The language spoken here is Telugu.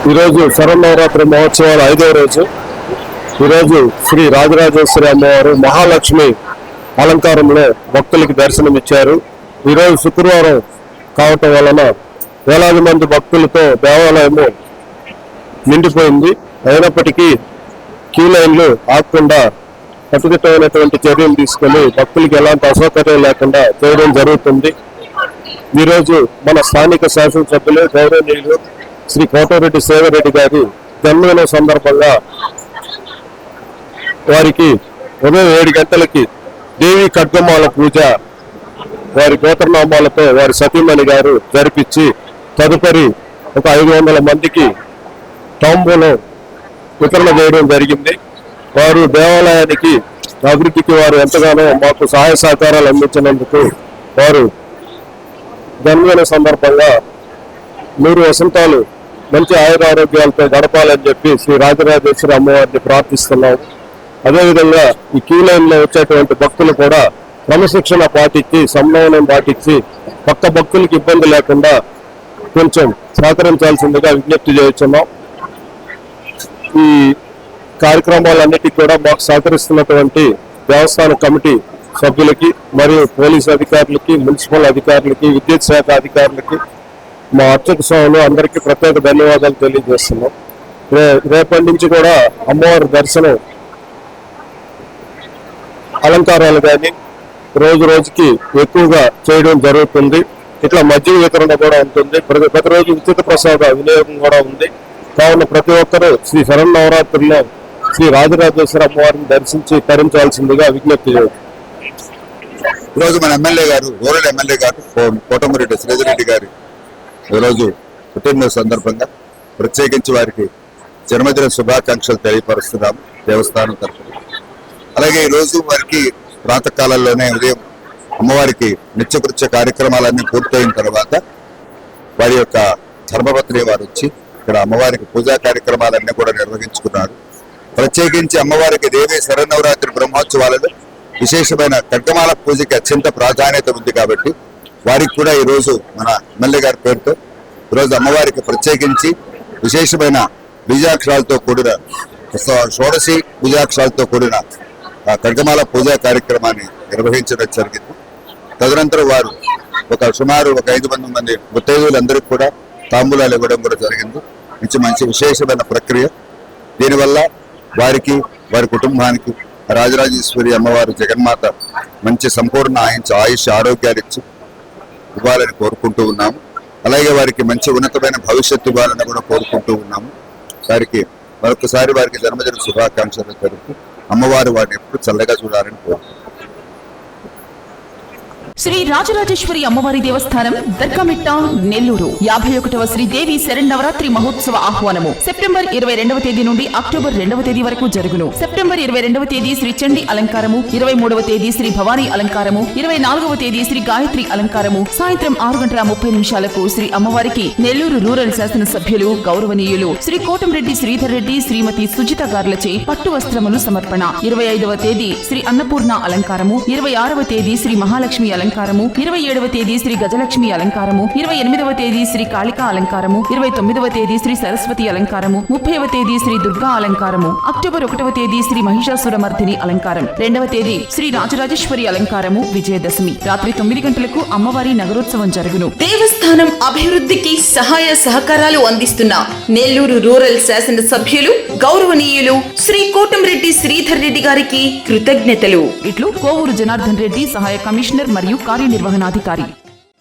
ఈరోజు శరన్నవరాత్రి మహోత్సవాల 5వ రోజు. ఈరోజు శ్రీ రాజరాజేశ్వరి అమ్మవారు మహాలక్ష్మి అలంకారంలో భక్తులకి దర్శనమిచ్చారు. ఈరోజు శుక్రవారం కావటం వలన వేలాది మంది భక్తులతో దేవాలయము నిండిపోయింది. అయినప్పటికీ క్యూ లైన్లు ఆగకుండా కట్టుదిట్టమైనటువంటి చర్యలు తీసుకుని భక్తులకి ఎలాంటి అసౌకర్యం లేకుండా చేయడం జరుగుతుంది. ఈరోజు మన స్థానిక శాసనసభ్యులు గౌరవనీయులు శ్రీ కోటమిరెడ్డి సేవరెడ్డి గారి జన్మదిన సందర్భంగా వారికి ఉదయం 7 గంటలకి దేవి ఖడ్గమాల పూజ వారి గోత్రనామాలతో వారి సతీమణి గారు జరిపించి తదుపరి ఒక 500 మందికి తాంబూలం వితరణ చేయడం జరిగింది. వారు దేవాలయానికి అభివృద్ధికి వారు ఎంతగానో మాకు సహాయ సహకారాలు అందించినందుకు వారు జన్మదిన సందర్భంగా 100 వసంతాలు మంచి ఆయురారోగ్యాలతో గడపాలని చెప్పి శ్రీ రాజరాజేశ్వరి అమ్మవారిని ప్రార్థిస్తున్నాము. అదేవిధంగా ఈ క్యూ లైన్లో వచ్చేటువంటి భక్తులు కూడా క్రమశిక్షణ పాటించి సమన్వయం పాటించి పక్క భక్తులకు ఇబ్బంది లేకుండా కొంచెం సహకరించాల్సిందిగా విజ్ఞప్తి చేస్తున్నాం. ఈ కార్యక్రమాలన్నిటికీ కూడా మాకు సహకరిస్తున్నటువంటి దేవస్థాన కమిటీ సభ్యులకి మరియు పోలీసు అధికారులకి, మున్సిపల్ అధికారులకి, విద్యుత్ శాఖ అధికారులకి, మా అర్చక స్వాములు అందరికీ ప్రత్యేక ధన్యవాదాలు తెలియజేస్తున్నాం. రేపటి నుంచి కూడా అమ్మవారి దర్శనం అలంకారాలు కానీ రోజు రోజుకి ఎక్కువగా చేయడం జరుగుతుంది. ఇట్లా మద్యం వితరణ కూడా ఉంటుంది. ప్రతిరోజు ఉచిత ప్రసాద వినియోగం కూడా ఉంది. కావున ప్రతి ఒక్కరూ శ్రీ శరన్నవరాత్రుల్లో శ్రీ రాజరాజేశ్వరి అమ్మవారిని దర్శించి తరించాల్సిందిగా విజ్ఞప్తి చేయండి. ఈరోజు మన ఎమ్మెల్యే గారు, రూరల్ ఎమ్మెల్యే గారు కోటమిరెడ్డి శ్రీధర్రెడ్డి గారి ఈరోజు పుట్టినరోజు సందర్భంగా ప్రత్యేకించి వారికి జన్మదిన శుభాకాంక్షలు తెలియపరుస్తున్నాము దేవస్థానం తరఫున. అలాగే ఈరోజు వారికి ప్రాతకాలంలోనే ఉదయం అమ్మవారికి నిత్యకృత్య కార్యక్రమాలన్నీ పూర్తయిన తర్వాత వారి యొక్క ధర్మపత్ని వారు వచ్చి ఇక్కడ అమ్మవారికి పూజా కార్యక్రమాలన్నీ కూడా నిర్వహించుకున్నారు. ప్రత్యేకించి అమ్మవారికి దేవి శరన్నవరాత్రి బ్రహ్మోత్సవాలలో విశేషమైన ఖడ్గమాల పూజకి అత్యంత ప్రాధాన్యత ఉంది కాబట్టి వారికి కూడా ఈరోజు మన ఎమ్మెల్యే గారి పేరుతో ఈరోజు అమ్మవారికి ప్రత్యేకించి విశేషమైన బీజాక్షరాలతో కూడిన షోడశి బీజాక్షరాలతో కూడిన ఖడ్గమాల పూజా కార్యక్రమాన్ని నిర్వహించడం జరిగింది. తదనంతరం వారు సుమారు 500 మంది ముత్తైదువులందరికీ కూడా తాంబూలాలు ఇవ్వడం కూడా జరిగింది. మంచి విశేషమైన ప్రక్రియ. దీనివల్ల వారికి, వారి కుటుంబానికి రాజరాజేశ్వరి అమ్మవారు జగన్మాత మంచి సంపూర్ణ ఆయుష్ ఆరోగ్యాలు ఇవ్వాలని కోరుకుంటూ ఉన్నాము. అలాగే వారికి మంచి ఉన్నతమైన భవిష్యత్తు ఇవ్వాలని కూడా కోరుకుంటూ ఉన్నాము. వారికి మరొకసారి వారికి జన్మదిన శుభాకాంక్షలు తెలుపుతూ అమ్మవారు వారిని ఎప్పుడు చల్లగా చూడాలని కోరుకుంటున్నాము. శ్రీ రాజరాజేశ్వరి అమ్మవారి దేవస్థానం దర్గామిట్ట, నెల్లూరు 51వ శ్రీదేవి శరన్నవరాత్రి మహోత్సవ ఆహ్వానము సెప్టెంబర్ 22వ తేదీ నుండి అక్టోబర్ 2వ తేదీ వరకు జరుగును. సెప్టెంబర్ 22వ తేదీ శ్రీ చండి అలంకారము, 23వ తేదీ శ్రీ భవానీ అలంకారము, 24వ తేదీ శ్రీ గాయత్రి అలంకారము. సాయంత్రం 6:30 శ్రీ అమ్మవారికి నెల్లూరు రూరల్ శాసనసభ్యులు గౌరవనీయులు శ్రీ కోటమిరెడ్డి శ్రీధర్ రెడ్డి, శ్రీమతి సుజిత గార్లచే పట్టు వస్త్రములు సమర్పణ. 25వ తేదీ శ్రీ అన్నపూర్ణ అలంకారము, 26వ తేదీ శ్రీ మహాలక్ష్మి అలంకారము, 27వ తేదీ శ్రీ గజలక్ష్మి అలంకారము, 28వ తేదీ శ్రీ కాళికా అలంకారము, 29వ తేదీ శ్రీ సరస్వతి అలంకారము, 30వ తేదీ శ్రీ దుర్గా అలంకారము, అక్టోబర్ 1వ తేదీ శ్రీ మహిషాసురమర్దిని అలంకారం, 2వ తేదీ శ్రీ రాజరాజేశ్వరి అలంకారము. విజయదశమి రాత్రి 9 గంటలకు అమ్మవారి నగరోత్సవం జరుగును. దేవస్థానం అభివృద్ధికి సహాయ సహకారాలు అందిస్తున్న నెల్లూరు రూరల్ శాసన సభ్యులు గౌరవనీయులు శ్రీ కోటమిరెడ్డి శ్రీధర్ రెడ్డి గారికి కృతజ్ఞతలు. ఇట్లు కోవూరు జనార్దన్ రెడ్డి, సహాయ కమిషనర్ మరియు కార్యనిర్వహణాధికారి.